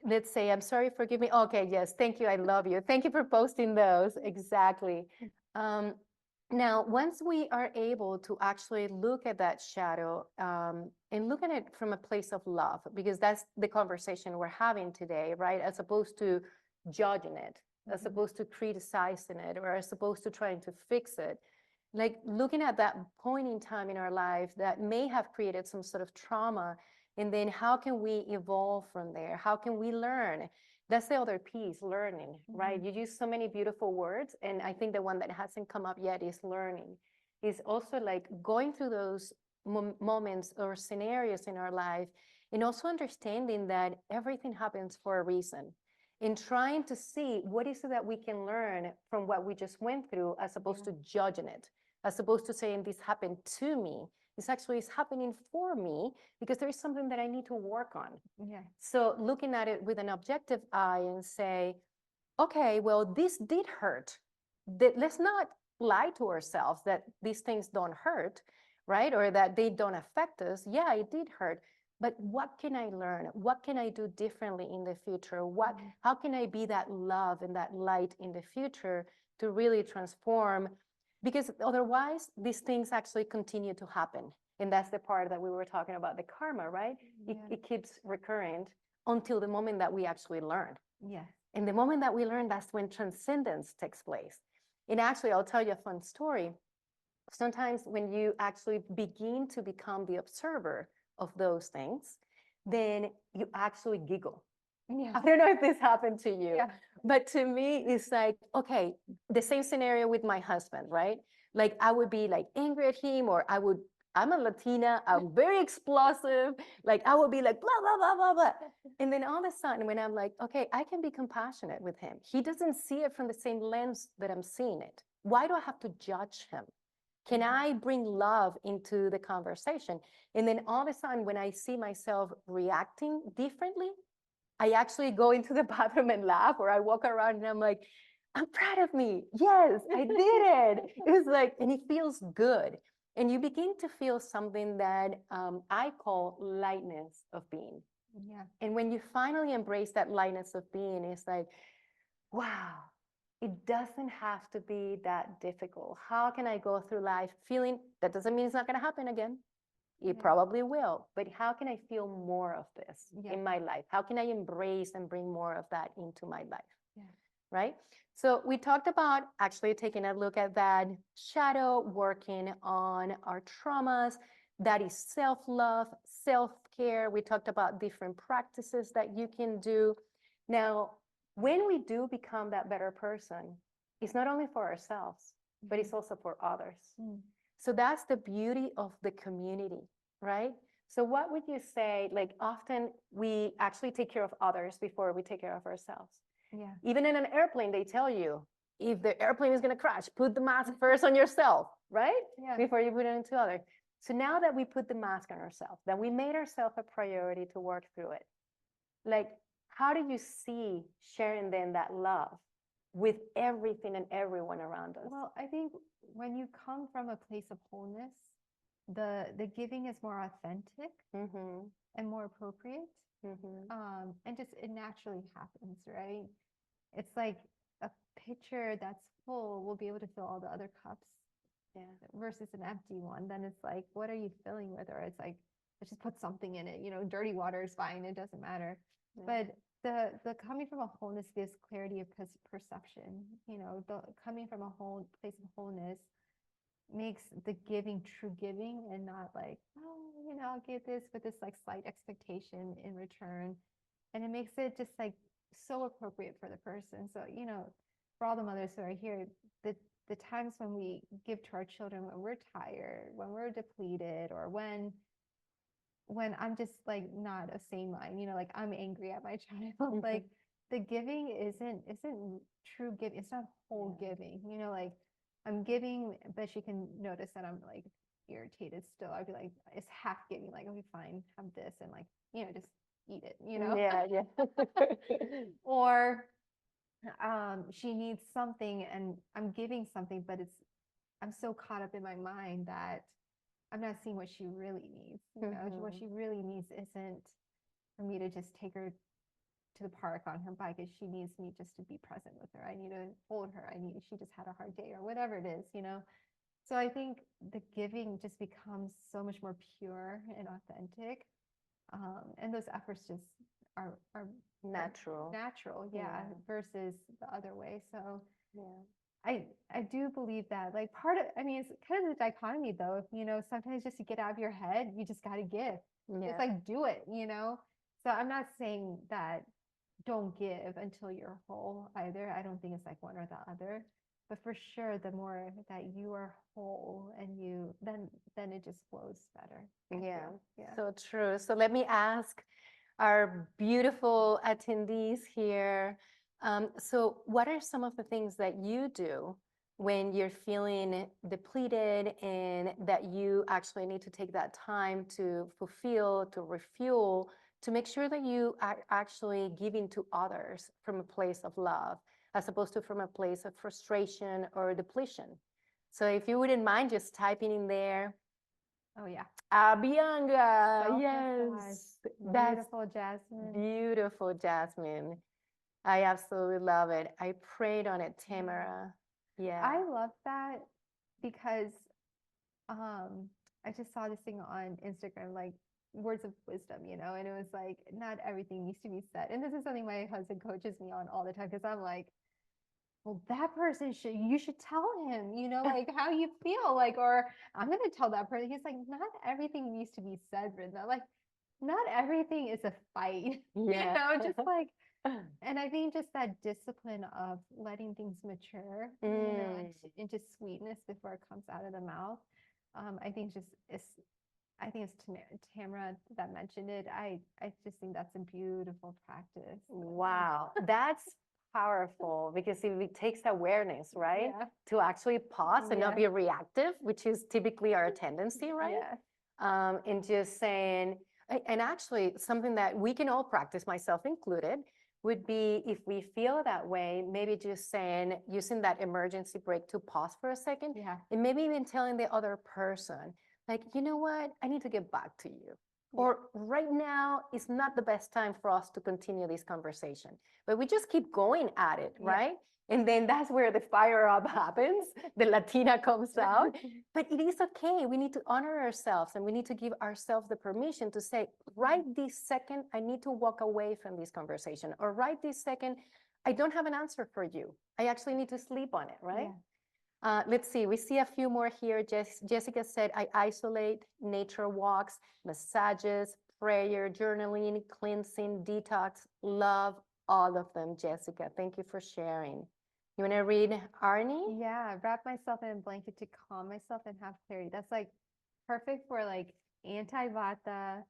Let's say, I'm sorry, forgive me. Okay, yes, thank you. I love you. Thank you for posting those. Exactly. Now, once we are able to actually look at that shadow and look at it from a place of love, because that's the conversation we're having today, right? As opposed to judging it, as opposed to criticizing it, or as opposed to trying to fix it. Like looking at that point in time in our life that may have created some sort of trauma, and then how can we evolve from there? How can we learn? That's the other piece, learning, right? You use so many beautiful words, and I think the one that hasn't come up yet is learning. Is also like going through those moments or scenarios in our life, and also understanding that everything happens for a reason, and trying to see what is it that we can learn from what we just went through, as opposed to judging it, as opposed to saying this happened to me. This actually is happening for me because there is something that I need to work on. Yeah. So looking at it with an objective eye and say, okay, well, this did hurt. Let's not lie to ourselves that these things don't hurt, right? Or that they don't affect us. Yeah, it did hurt. But what can I learn? What can I do differently in the future? How can I be that love and that light in the future to really transform? Because otherwise, these things actually continue to happen. And that's the part that we were talking about, the karma, right? It keeps recurring until the moment that we actually learn. Yes. And the moment that we learn, that's when transcendence takes place. And actually, I'll tell you a fun story. Sometimes when you actually begin to become the observer of those things, then you actually giggle. Yeah. I don't know if this happened to you, Yeah. but to me, it's like, okay, the same scenario with my husband, right? Like I would be like angry at him, or I'm a Latina, I'm very explosive. Like I would be like, blah, blah, blah, blah, blah. And then all of a sudden, when I'm like, okay, I can be compassionate with him. He doesn't see it from the same lens that I'm seeing it. Why do I have to judge him? Can I bring love into the conversation? And then all of a sudden, when I see myself reacting differently, I actually go into the bathroom and laugh, or I walk around and I'm like, I'm proud of me. Yes, I did it. It's like, and it feels good. And you begin to feel something that I call lightness of being. Yeah. And when you finally embrace that lightness of being, it's like, wow, it doesn't have to be that difficult. How can I go through life feeling that doesn't mean it's not going to happen again? It Yeah. probably will, but how can I feel more of this Yeah. in my life? How can I embrace and bring more of that into my life? Yeah. Right? So we talked about actually taking a look at that shadow, working on our traumas. That is self-love, self-care. We talked about different practices that you can do. Now, when we do become that better person, it's not only for ourselves, but it's also for others. Mm. So that's the beauty of the community, right? So what would you say, like often we actually take care of others before we take care of ourselves. Yeah. Even in an airplane, they tell you, if the airplane is going to crash, put the mask first on yourself, right? Yeah. Before you put it into others. So now that we put the mask on ourselves, that we made ourselves a priority to work through it, like, how do you see sharing then that love with everything and everyone around us? Well, I think when you come from a place of wholeness, the giving is more authentic Mm-hmm. and more appropriate. Mm-hmm. And just it naturally happens, right? It's like a pitcher that's full will be able to fill all the other cups Yeah. versus an empty one. Then it's like, what are you filling with? Or it's like, let's just put something in it. You know, dirty water is fine. It doesn't matter. Yeah. But the coming from a wholeness gives clarity of perception. You know, the coming from a whole place of wholeness makes the giving true giving, and not like, oh, you know, I'll give this with this like slight expectation in return. And it makes it just like so appropriate for the person. So, you know, for all the mothers who are here, the times when we give to our children, when we're tired, when we're depleted, or when I'm just like not a sane mind, you know, like I'm angry at my child, like the giving isn't true giving. It's not whole giving, you know, like I'm giving, but she can notice that I'm like irritated still. I'd be like, it's half giving, like, okay, fine, have this, and like, you know, just eat it, you know? Yeah, yeah. Or she needs something and I'm giving something, but I'm so caught up in my mind that I'm not seeing what she really needs. You know, what she really needs isn't for me to just take her to the park on her bike. She needs me just to be present with her. I need to hold her. She just had a hard day, or whatever it is, you know? So I think the giving just becomes so much more pure and authentic. And those efforts just are Natural. yeah, versus the other way. So Yeah. I do believe that, like, part of, I mean, it's kind of the dichotomy though, you know, sometimes just to get out of your head, you just got to give. Yeah. It's like, do it, you know? So I'm not saying that don't give until you're whole either. I don't think it's like one or the other, but for sure, the more that you are whole and you, then it just flows better. Yeah. Yeah. So true. So let me ask our beautiful attendees here. So what are some of the things that you do when you're feeling depleted and that you actually need to take that time to fulfill, to refuel, to make sure that you are actually giving to others from a place of love, as opposed to from a place of frustration or depletion? So if you wouldn't mind just typing in there. Oh yeah. Bianca, Self-massage. yes, that's Beautiful, Jasmine. beautiful, Jasmine. I absolutely love it. I prayed on it, Tamara. Yeah. I love that because I just saw this thing on Instagram, like words of wisdom, you know, and it was like, not everything needs to be said. And this is something my husband coaches me on all the time because I'm like, well, that person you should tell him, you know, like how you feel, like, or I'm going to tell that person. He's like, not everything needs to be said, Brenda. Like, not everything is a fight, Yeah. you know, just like, and I think just that discipline of letting things mature, you know, into sweetness before it comes out of the mouth. I think I think it's Tamara that mentioned it. I just think that's a beautiful practice. Wow, that's powerful because it takes awareness, right? Yeah. To actually pause and not Yeah. be reactive, which is typically our tendency, right? Yeah. And just saying, and actually something that we can all practice, myself included, would be if we feel that way, maybe just saying, using that emergency break to pause for a second, Yeah. and maybe even telling the other person, like, you know what, I need to get back to you. Or right now is not the best time for us to continue this conversation, but we just keep going at it, right? And then that's where the fire up happens. The Latina comes out, but it is okay. We need to honor ourselves and we need to give ourselves the permission to say, right this second, I need to walk away from this conversation, or right this second, I don't have an answer for you. I actually need to sleep on it, right? Let's see, we see a few more here. Jessica said, I isolate, nature walks, massages, prayer, journaling, cleansing, detox, love all of them, Jessica. Thank you for sharing. You want to read Arnie? Yeah, wrap myself in a blanket to calm myself and have clarity. That's like perfect for like anti-vata,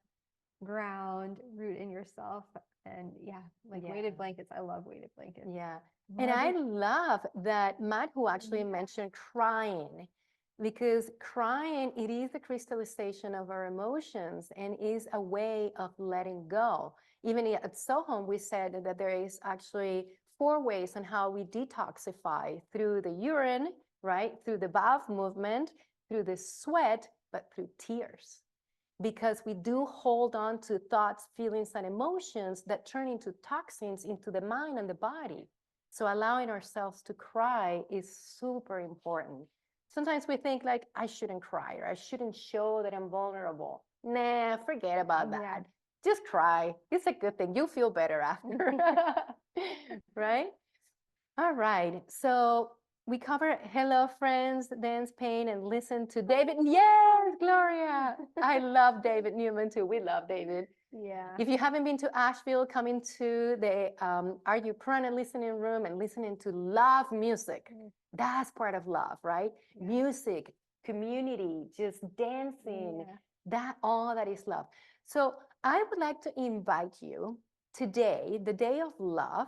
ground, root in yourself. And yeah, like weighted blankets. I love weighted blankets. Yeah. And I love that Matt, who actually Yeah. mentioned crying, because crying, it is the crystallization of our emotions and is a way of letting go. Even at SoHum, we said that there is actually 4 ways on how we detoxify: through the urine, right? Through the bowel movement, through the sweat, but through tears. Because we do hold on to thoughts, feelings, and emotions that turn into toxins into the mind and the body. So allowing ourselves to cry is super important. Sometimes we think like, I shouldn't cry, or I shouldn't show that I'm vulnerable. Nah, forget about that. Just cry. It's a good thing. You'll feel better after. Right? All right. So we cover hello, friends, dance pain, and listen to David. Yes, Gloria. I love David Newman too. We love David. Yeah. If you haven't been to Asheville, come into the Are You Prana listening room and listening to love music. That's part of love, right? Music, community, just dancing, that all that is love. So I would like to invite you today, the day of love.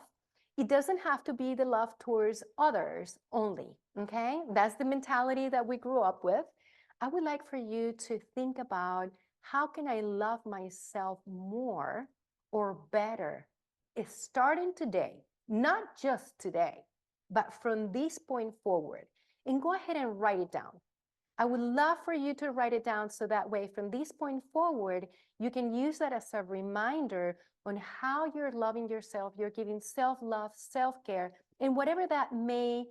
It doesn't have to be the love towards others only, okay? That's the mentality that we grew up with. I would like for you to think about, how can I love myself more or better? It's starting today, not just today, but from this point forward. And go ahead and write it down. I would love for you to write it down so that way, from this point forward, you can use that as a reminder on how you're loving yourself, you're giving self-love, self-care, and whatever that may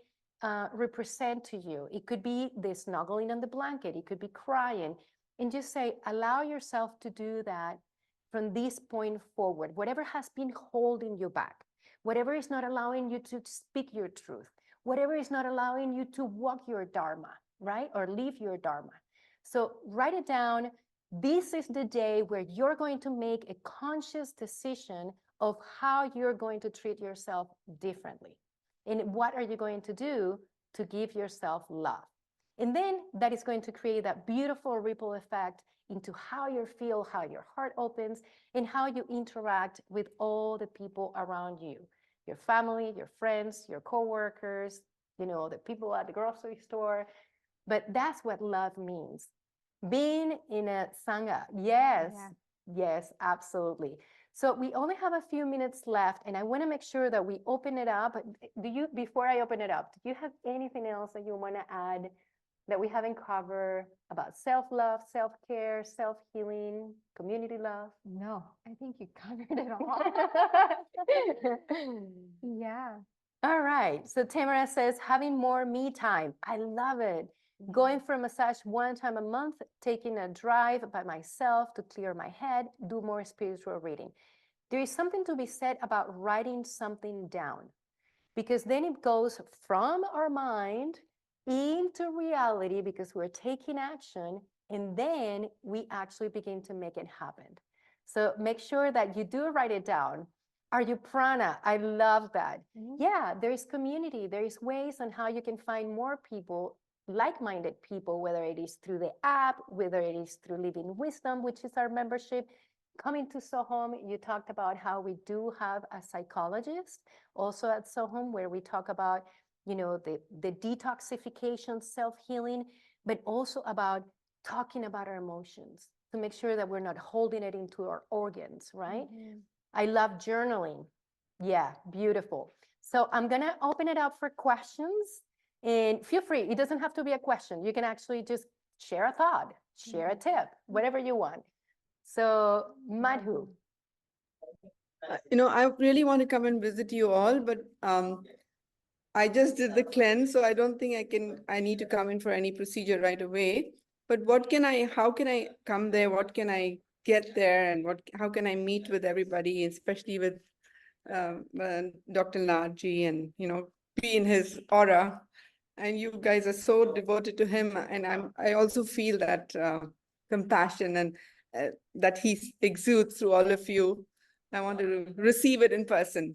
represent to you. It could be the snuggling on the blanket, it could be crying, and just say, allow yourself to do that from this point forward. Whatever has been holding you back, whatever is not allowing you to speak your truth, whatever is not allowing you to walk your dharma, right? Or live your dharma. So write it down. This is the day where you're going to make a conscious decision of how you're going to treat yourself differently. And what are you going to do to give yourself love? And then that is going to create that beautiful ripple effect into how you feel, how your heart opens, and how you interact with all the people around you, your family, your friends, your coworkers, you know, the people at the grocery store. But that's what love means. Being in a Sangha, yes, absolutely. So we only have a few minutes left, and I want to make sure that we open it up. Before I open it up, do you have anything else that you want to add that we haven't covered about self-love, self-care, self-healing, community love? No, I think you covered it all. Yeah. All right. So Tamara says, having more me time. I love it. Going for a massage one time a month, taking a drive by myself to clear my head, do more spiritual reading. There is something to be said about writing something down, because then it goes from our mind into reality because we're taking action, and then we actually begin to make it happen. So make sure that you do write it down. Are you prana? I love that. Yeah, there is community. There is ways on how you can find more people, like-minded people, whether it is through the app, whether it is through Living Wisdom, which is our membership. Coming to SoHum, you talked about how we do have a psychologist also at SoHum, where we talk about, you know, the detoxification, self-healing, but also about talking about our emotions to make sure that we're not holding it into our organs, right? I love journaling. Yeah, beautiful. So I'm gonna open it up for questions, and feel free. It doesn't have to be a question. You can actually just share a thought, share a tip, whatever you want. So Madhu. I really want to come and visit you all, but I just did the cleanse, so I don't think I need to come in for any procedure right away. But how can I come there? What can I get there? And how can I meet with everybody, especially with Dr. Larji, and, be in his aura? And you guys are so devoted to him. And I also feel that compassion and that he exudes through all of you. I want to receive it in person.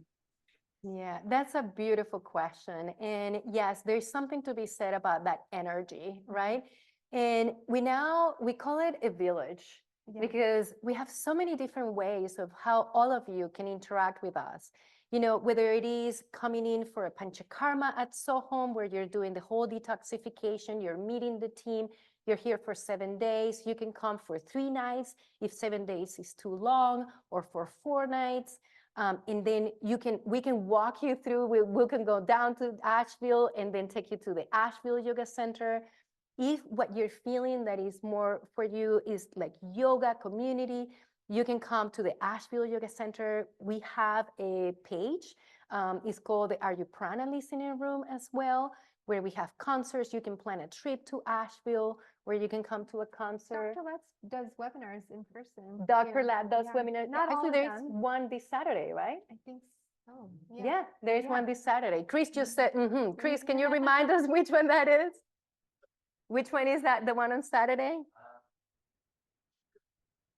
Yeah, that's a beautiful question. And yes, there's something to be said about that energy, right? And we call it a village because we have so many different ways of how all of you can interact with us. Whether it is coming in for a panchakarma at SoHum, where you're doing the whole detoxification, you're meeting the team, you're here for 7 days, you can come for 3 nights if 7 days is too long, or for 4 nights. And then we can walk you through, we can go down to Asheville and then take you to the Asheville Yoga Center. If what you're feeling that is more for you is like yoga community, you can come to the Asheville Yoga Center. We have a page. It's called the Are You Prana Listening Room as well, where we have concerts. You can plan a trip to Asheville, where you can come to a concert. Dr. Letts does webinars in person. Dr. Ladd does webinars. Not all Actually, of there's them. one this Saturday, right? I think so. Yeah, there's Yeah. one this Saturday. Chris just said, Chris, can you remind us which one that is? Which one is that, the one on Saturday?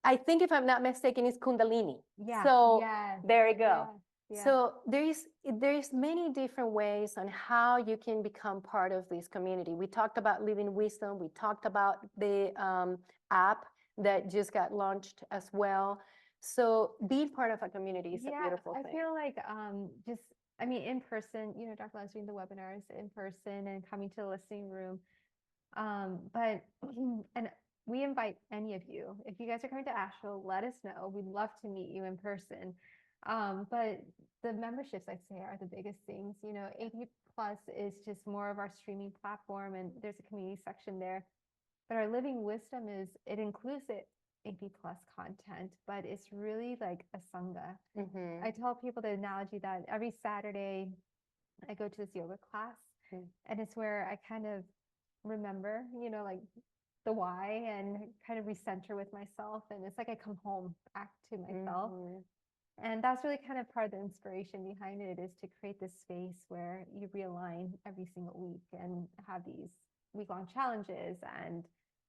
I think, if I'm not mistaken, it's Kundalini. Yeah. So Yes. there you go. Yeah. So there's many different ways on how you can become part of this community. We talked about Living Wisdom. We talked about the app that just got launched as well. So being part of a community is a beautiful thing. I feel like in person, Dr. Len's doing the webinars in person and coming to the listening room. But and we invite any of you. If you guys are coming to Asheville, let us know. We'd love to meet you in person. But the memberships, I'd say, are the biggest things. AP Plus is just more of our streaming platform, and there's a community section there. But our Living Wisdom it includes the AP Plus content, but it's really like a sangha. I tell people the analogy that every Saturday I go to this yoga class, and it's where I kind of remember, like the why, and kind of recenter with myself. And it's like I come home back to myself. And that's really kind of part of the inspiration behind it, is to create this space where you realign every single week and have these week-long challenges and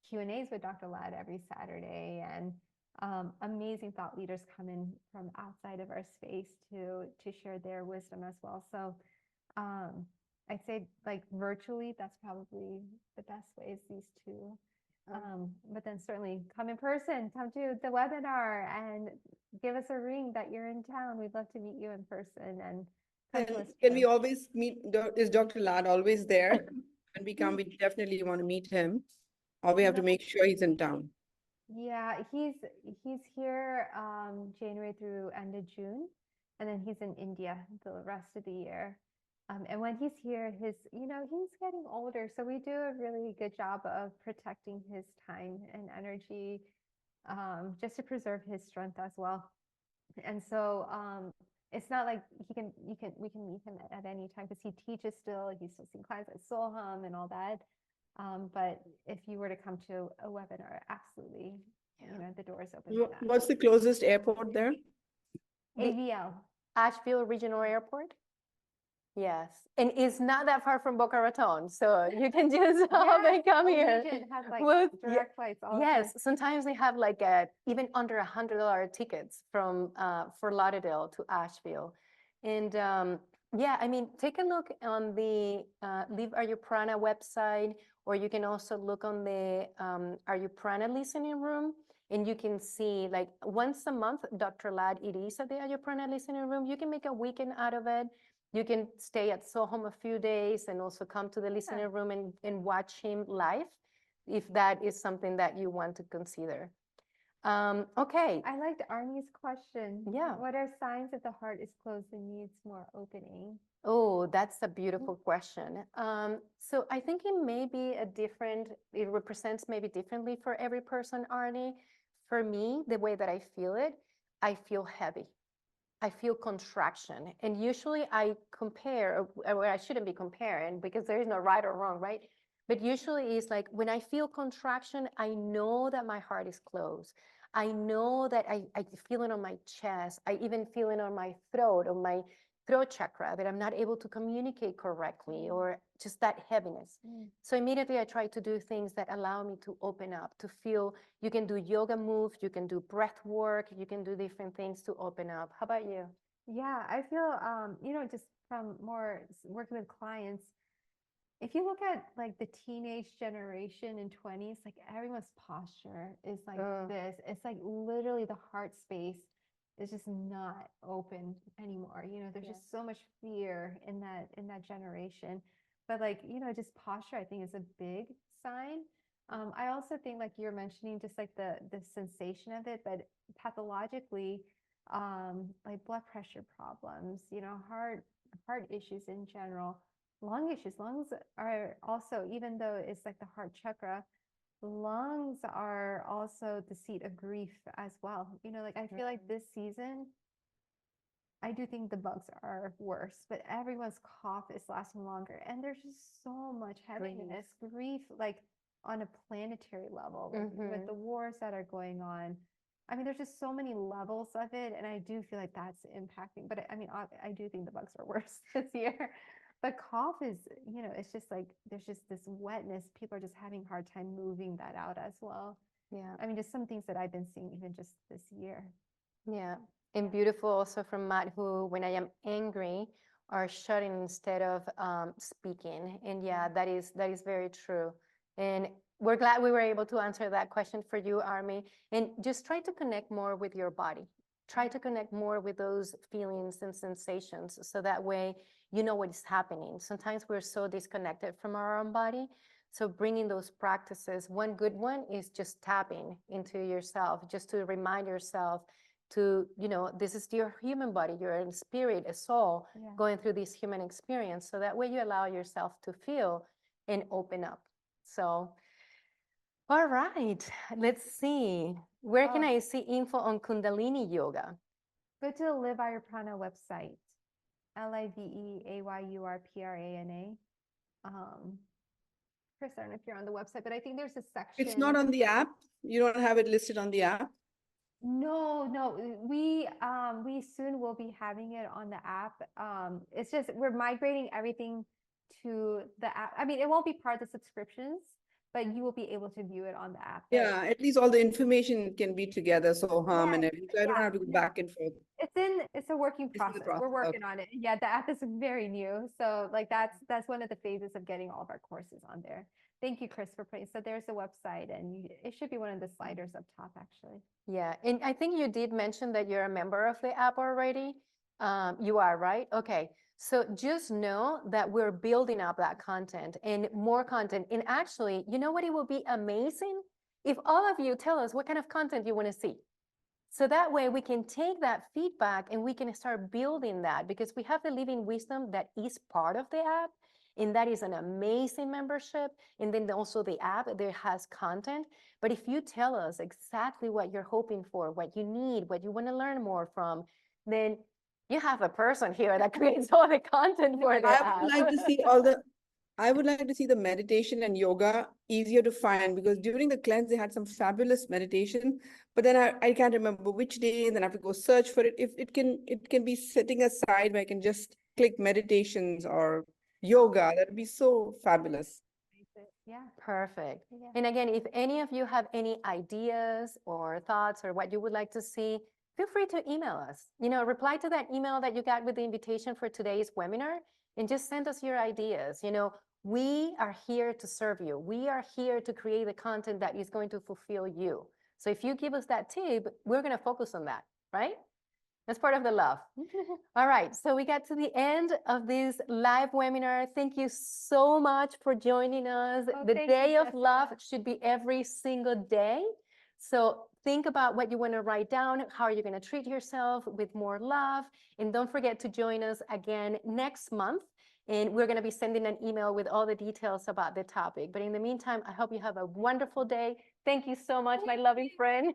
Q&As with Dr. Ladd every Saturday. And amazing thought leaders come in from outside of our space to share their wisdom as well. So I'd say, like, virtually, that's probably the best ways, these two. But then certainly come in person, come to the webinar, and give us a ring that you're in town. We'd love to meet you in person. And can we always meet? Is Dr. Ladd always there? When we come, we definitely want to meet him. Or we have to make sure he's in town. Yeah, he's here January through end of June, and then he's in India the rest of the year. And when he's here, he's getting older, so we do a really good job of protecting his time and energy, just to preserve his strength as well. And so it's not like we can meet him at any time, because he teaches still. He's still seeing clients at SoHum and all that. But if you were to come to a webinar, absolutely, you know, the door is open for that. What's the closest airport there? AVL. Asheville Regional Airport? Yes, and it's not that far from Boca Raton, so you can just hop and come here. Allegiant has like Well, direct flights all the yes, time. sometimes they have like even under $100 tickets from Fort Lauderdale to Asheville. And yeah, I mean, take a look on the Live Are You Prana website, or you can also look on the Are You Prana listening room, and you can see like once a month, Dr. Ladd, it is at the Are You Prana listening room. You can make a weekend out of it. You can stay at SoHum a few days and also come to the listening room and watch him live, if that is something that you want to consider. Okay. I liked Arnie's question. Yeah. What are signs that the heart is closed and needs more opening? Oh, that's a beautiful question. So I think it may be it represents maybe differently for every person, Arnie. For me, the way that I feel heavy. I feel contraction. And usually I compare, or I shouldn't be comparing because there is no right or wrong, right? But usually it's like when I feel contraction, I know that my heart is closed. I know that I feel it on my chest. I even feel it on my throat, on my throat chakra, that I'm not able to communicate correctly, or just that heaviness. So immediately I try to do things that allow me to open up, to feel. You can do yoga moves, you can do breath work, you can do different things to open up. How about you? Yeah, I feel, you know, just from more working with clients, if you look at like the teenage generation in 20s, like everyone's posture is like this. It's like literally the heart space is just not open anymore. You know, there's just so much fear in that generation. But like, you know, just posture, I think, is a big sign. I also think, like you're mentioning, just like the sensation of it, but pathologically, like blood pressure problems, you know, heart issues in general, lung issues. Lungs are also, even though it's like the heart chakra, lungs are also the seat of grief as well. You know, like I feel like this season, I do think the bugs are worse, but everyone's cough is lasting longer. And there's just so much heaviness, grief, like on a planetary level, with the wars that are going on. I mean, there's just so many levels of it. And I do feel like that's impacting. But I mean, I do think the bugs are worse this year. But cough is, you know, it's just like, there's just this wetness. People are just having a hard time moving that out as well. Yeah. I mean, just some things that I've been seeing even just this year. Yeah. And beautiful also from Matt, who, when I am angry, are shutting instead of speaking. And yeah, that is very true. And we're glad we were able to answer that question for you, Army. And just try to connect more with your body. Try to connect more with those feelings and sensations, so that way you know what is happening. Sometimes we're so disconnected from our own body. So bringing those practices, one good one is just tapping into yourself, just to remind yourself to, you know, this is your human body, you're a spirit, a soul going through this human experience. So that way you allow yourself to feel and open up. So, all right, let's see. Where can I see info on Kundalini Yoga? Go to the Live Ayurprana website, LiveAYurprana. Chris, I don't know if you're on the website, but I think there's a section. It's not on the app. You don't have it listed on the app. No, we soon will be having it on the app. It's just we're migrating everything to the app. I mean, it won't be part of the subscriptions, but you will be able to view it on the app. Yeah, at least all the information can be together. SoHum and everything. So I don't have to go back and forth. It's a working process. We're working on it. Yeah, the app is very new. So like that's one of the phases of getting all of our courses on there. Thank you, Chris, for putting. So there's a website, and it should be one of the sliders up top, actually. Yeah, and I think you did mention that you're a member of the app already. You are, right? Okay. So just know that we're building up that content and more content. And actually, you know what? It will be amazing if all of you tell us what kind of content you want to see. So that way we can take that feedback and we can start building that, because we have the Living Wisdom that is part of the app. And that is an amazing membership. And then also the app there has content. But if you tell us exactly what you're hoping for, what you need, what you want to learn more from, then you have a person here that creates all the content for the app. I would like to see all the I would like to see the meditation and yoga easier to find, because during the cleanse, they had some fabulous meditation, but then I can't remember which day, and then I have to go search for it. If it can be sitting aside where I can just click meditations or yoga, that would be so fabulous. Yeah. Perfect. Yeah. And again, if any of you have any ideas or thoughts or what you would like to see, feel free to email us. Reply to that email that you got with the invitation for today's webinar and just send us your ideas. We are here to serve you. We are here to create the content that is going to fulfill you. So if you give us that tip, we're going to focus on that, right? That's part of the love. All right, so we got to the end of this live webinar. Thank you so much for joining us. Oh, The thank day you, of love Jessica. should be every single day. So think about what you want to write down, how are you going to treat yourself with more love. And don't forget to join us again next month. And we're going to be sending an email with all the details about the topic. But in the meantime, I hope you have a wonderful day. Thank you so much, my loving friend.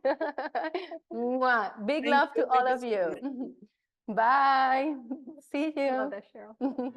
Mwah. Big Thank love you. to all Thank you of so you. much. Bye. See I love you. that, Cheryl.